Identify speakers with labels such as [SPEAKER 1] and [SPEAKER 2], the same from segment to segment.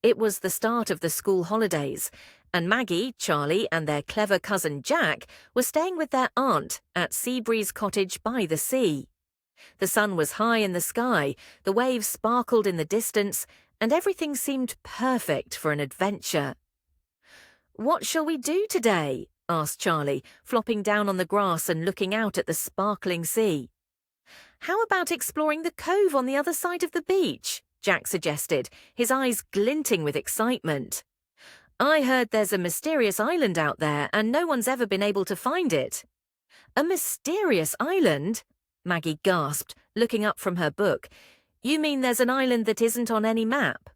[SPEAKER 1] It was the start of the school holidays, and Maggie, Charlie, and their clever cousin Jack were staying with their aunt at Seabreeze Cottage by the sea. The sun was high in the sky, the waves sparkled in the distance, and everything seemed perfect for an adventure. "What shall we do today?" asked Charlie, flopping down on the grass and looking out at the sparkling sea. "How about exploring the cove on the other side of the beach?" Jack suggested, his eyes glinting with excitement. "I heard there's a mysterious island out there and no one's ever been able to find it." "A mysterious island?" Maggie gasped, looking up from her book. "You mean there's an island that isn't on any map?"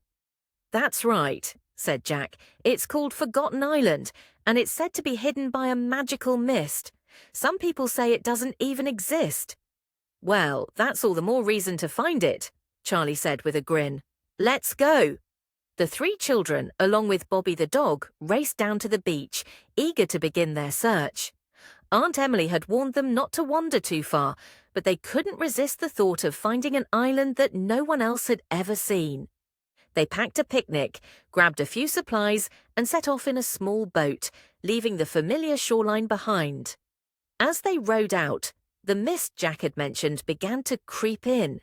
[SPEAKER 1] "That's right," said Jack. "It's called Forgotten Island, and it's said to be hidden by a magical mist. Some people say it doesn't even exist." "Well, that's all the more reason to find it," Charlie said with a grin. "Let's go." The three children, along with Bobby the dog, raced down to the beach, eager to begin their search. Aunt Emily had warned them not to wander too far, but they couldn't resist the thought of finding an island that no one else had ever seen. They packed a picnic, grabbed a few supplies, and set off in a small boat, leaving the familiar shoreline behind. As they rowed out, the mist Jack had mentioned began to creep in.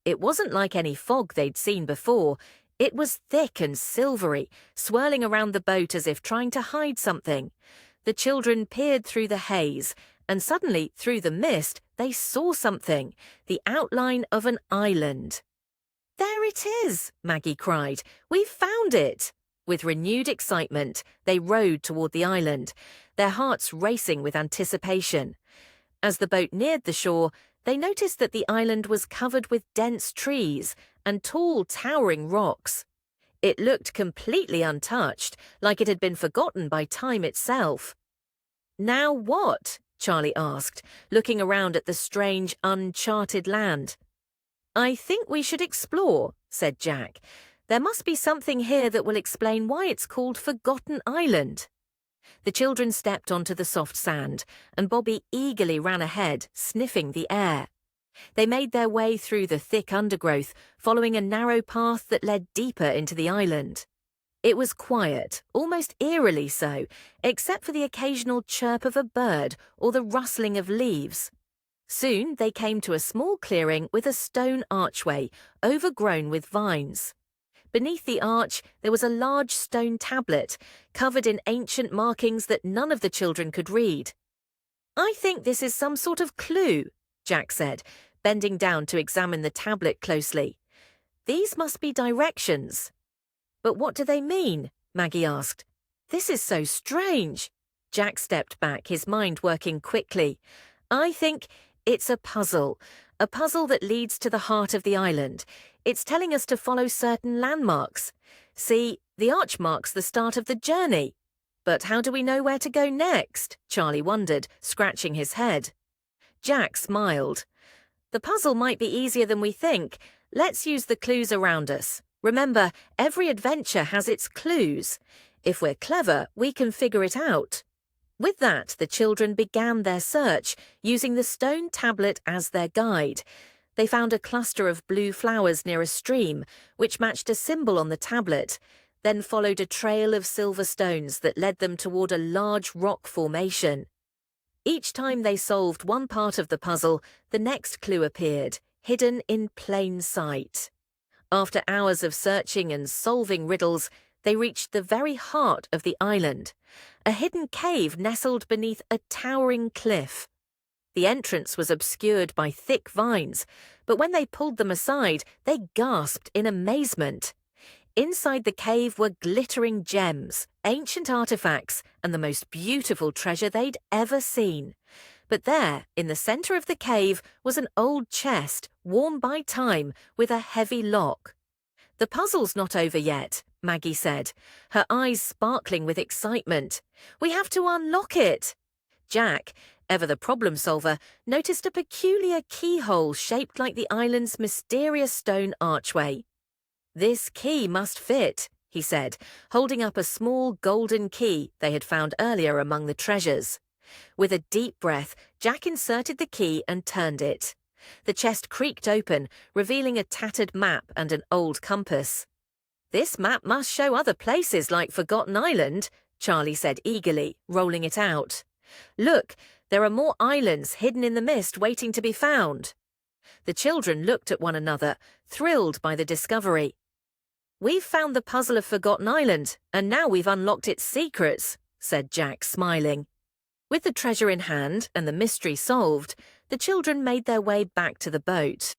[SPEAKER 1] It wasn't like any fog they'd seen before. It was thick and silvery, swirling around the boat as if trying to hide something. The children peered through the haze, and suddenly, through the mist, they saw something, the outline of an island. "There it is!" Maggie cried. "We've found it!" With renewed excitement, they rowed toward the island, their hearts racing with anticipation. As the boat neared the shore, they noticed that the island was covered with dense trees and tall, towering rocks. It looked completely untouched, like it had been forgotten by time itself. "Now what?" Charlie asked, looking around at the strange, uncharted land. "I think we should explore," said Jack. "There must be something here that will explain why it's called Forgotten Island." The children stepped onto the soft sand, and Bobby eagerly ran ahead, sniffing the air. They made their way through the thick undergrowth, following a narrow path that led deeper into the island. It was quiet, almost eerily so, except for the occasional chirp of a bird or the rustling of leaves. Soon they came to a small clearing with a stone archway, overgrown with vines. Beneath the arch, there was a large stone tablet, covered in ancient markings that none of the children could read. "I think this is some sort of clue," Jack said, bending down to examine the tablet closely. "These must be directions." "But what do they mean?" Maggie asked. "This is so strange." Jack stepped back, his mind working quickly. "I think it's a puzzle that leads to the heart of the island. It's telling us to follow certain landmarks. See, the arch marks the start of the journey." "But how do we know where to go next?" Charlie wondered, scratching his head. Jack smiled. "The puzzle might be easier than we think. Let's use the clues around us. Remember, every adventure has its clues. If we're clever, we can figure it out." With that, the children began their search, using the stone tablet as their guide. They found a cluster of blue flowers near a stream, which matched a symbol on the tablet, then followed a trail of silver stones that led them toward a large rock formation. Each time they solved one part of the puzzle, the next clue appeared, hidden in plain sight. After hours of searching and solving riddles, they reached the very heart of the island, a hidden cave nestled beneath a towering cliff. The entrance was obscured by thick vines, but when they pulled them aside, they gasped in amazement. Inside the cave were glittering gems, ancient artifacts, and the most beautiful treasure they'd ever seen. But there, in the center of the cave, was an old chest, worn by time, with a heavy lock. "The puzzle's not over yet," Maggie said, her eyes sparkling with excitement. "We have to unlock it." Jack, ever the problem solver, noticed a peculiar keyhole shaped like the island's mysterious stone archway. "This key must fit," he said, holding up a small golden key they had found earlier among the treasures. With a deep breath, Jack inserted the key and turned it. The chest creaked open, revealing a tattered map and an old compass. This map must show other places like Forgotten Island, Charlie said eagerly, rolling it out. Look, there are more islands hidden in the mist waiting to be found. The children looked at one another, thrilled by the discovery. We've found the puzzle of Forgotten Island, and now we've unlocked its secrets, said Jack, smiling. With the treasure in hand and the mystery solved, the children made their way back to the boat.